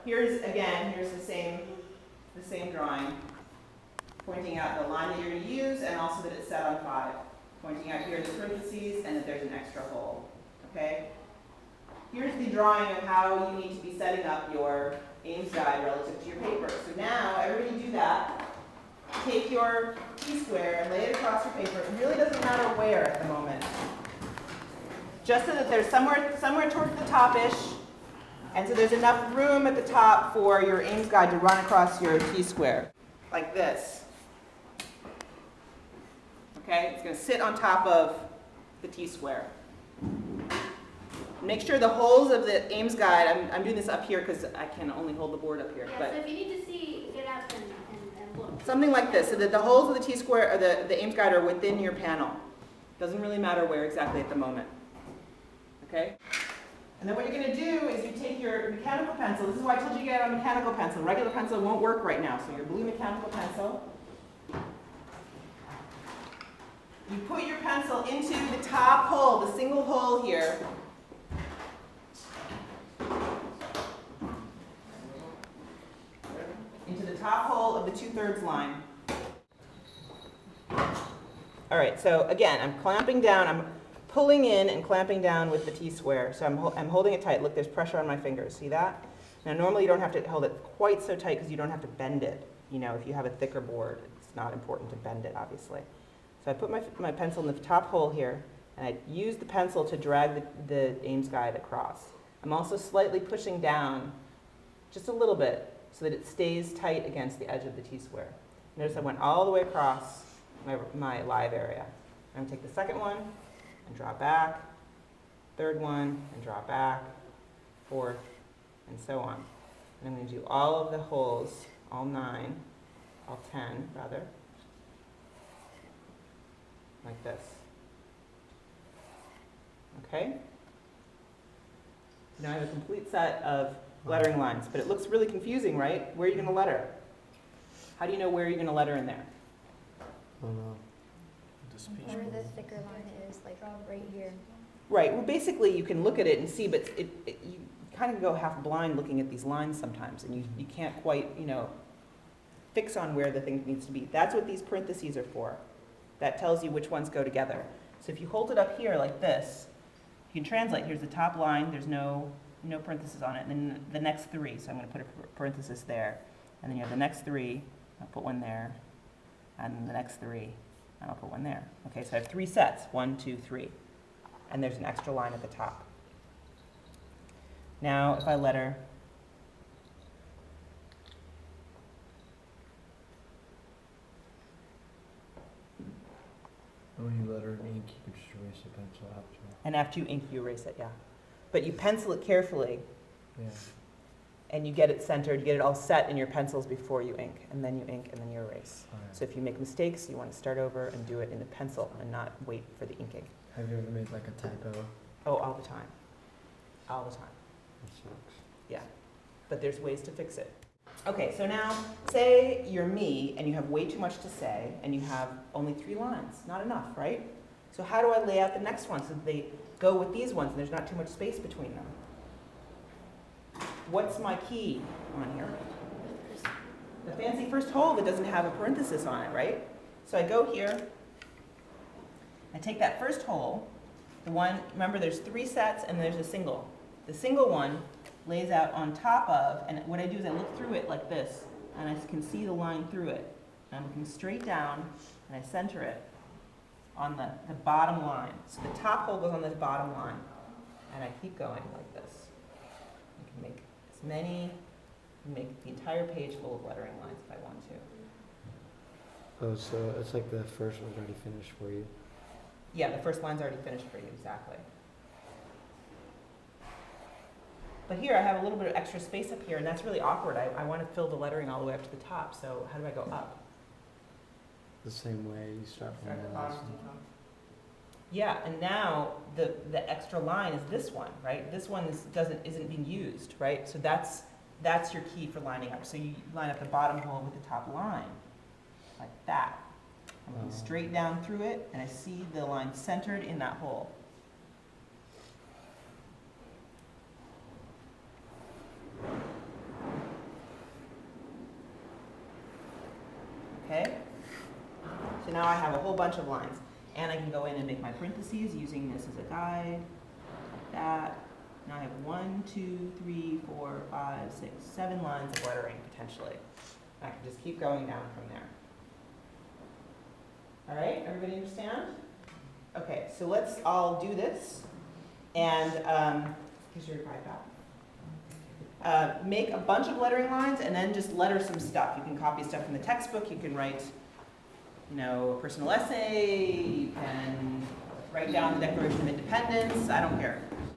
here's the same drawing, pointing out the line that you're going to use and also that it's set on 5. Pointing out here the parentheses and that there's an extra hole. Okay? Here's the drawing of how you need to be setting up your Ames guide relative to your paper. So now, everybody do that. Take your T-square and lay it across your paper. It really doesn't matter where at the moment. Just so that there's somewhere towards the top-ish, and so there's enough room at the top for your Ames guide to run across your T-square, like this. Okay, it's going to sit on top of the T-square. Make sure the holes of the Ames guide, I'm doing this up here because I can only hold the board up here. Yeah, but so if you need to see, get up and look. something like this, so that the holes of the T-square, or the Ames guide are within your panel. Doesn't really matter where exactly at the moment. Okay? And then what you're going to do is you take your mechanical pencil. This is why I told you to get a mechanical pencil. Regular pencil won't work right now, so your blue mechanical pencil. You put your pencil into the top hole, the single hole here. Into the top hole of the 2/3 line. All right, so again, I'm clamping down. I'm pulling in and clamping down with the T-square. So I'm holding it tight. Look, there's pressure on my fingers. See that? Now, normally you don't have to hold it quite so tight because you don't have to bend it. You know, if you have a thicker board, it's not important to bend it, obviously. So I put my pencil in the top hole here, and I use the pencil to drag the Ames guide across. I'm also slightly pushing down just a little bit so that it stays tight against the edge of the T-square. Notice I went all the way across my live area. I'm going to take the second one and draw back, third one and draw back, fourth, and so on. And I'm going to do all of the holes, all 9, all 10 rather, like this. Okay? Now I have a complete set of lettering lines, but it looks really confusing, right? Where are you going to letter? How do you know where you're going to letter in there? Oh no. Where the thicker line is, like right here. Right. Well, basically, you can look at it and see, but you kind of go half blind looking at these lines sometimes, and you can't quite, fix on where the thing needs to be. That's what these parentheses are for. That tells you which ones go together. So if you hold it up here like this, you can translate. Here's the top line. There's no parentheses on it. And then the next 3. So I'm going to put a parenthesis there. And then you have the next 3. I'll put one there. And then the next 3. And I'll put one there. Okay, so I have 3 sets. 1, 2, 3. And there's an extra line at the top. Now, if I letter, When you letter in ink, you can just erase the pencil after. and after you ink, you erase it, yeah. But you pencil it carefully, Yeah. and you get it centered, you get it all set in your pencils before you ink, and then you ink, and then you erase. Alright. So if you make mistakes, you want to start over and do it in the pencil and not wait for the inking. Have you ever made like a typo? Oh, all the time. All the time. That sucks. Yeah, but there's ways to fix it. Okay, so now say you're me and you have way too much to say and you have only 3 lines. Not enough, right? So how do I lay out the next one so that they go with these ones and there's not too much space between them? What's my key on here? The fancy first hole that doesn't have a parenthesis on it, right? So I go here, I take that first hole, the one, remember there's 3 sets and there's a single. The single one lays out on top of, and what I do is I look through it like this, and I can see the line through it. And I'm looking straight down, and I center it on the bottom line. So the top hole goes on this bottom line, and I keep going like this. I can make as many, make the entire page full of lettering lines if I want to. Oh, so it's like the first one's already finished for you. Yeah, the first line's already finished for you, exactly. But here I have a little bit of extra space up here, and that's really awkward. I want to fill the lettering all the way up to the top, so how do I go up? The same way you start from Start at the the bottom last. to the top. Yeah, and now the extra line is this one, right? This one isn't being used, right? So that's your key for lining up. So you line up the bottom hole with the top line, like that. I'm going straight down through it, and I see the line centered in that hole. So now I have a whole bunch of lines. And I can go in and make my parentheses using this as a guide, like that. Now I have 1, 2, 3, 4, 5, 6, 7 lines of lettering potentially. I can just keep going down from there. All right, everybody understand? Okay, so let's all do this. And here's your guide back. Make a bunch of lettering lines and then just letter some stuff. You can copy stuff from the textbook. You can write, you know, a personal essay. You can write down the Declaration of Independence. I don't care.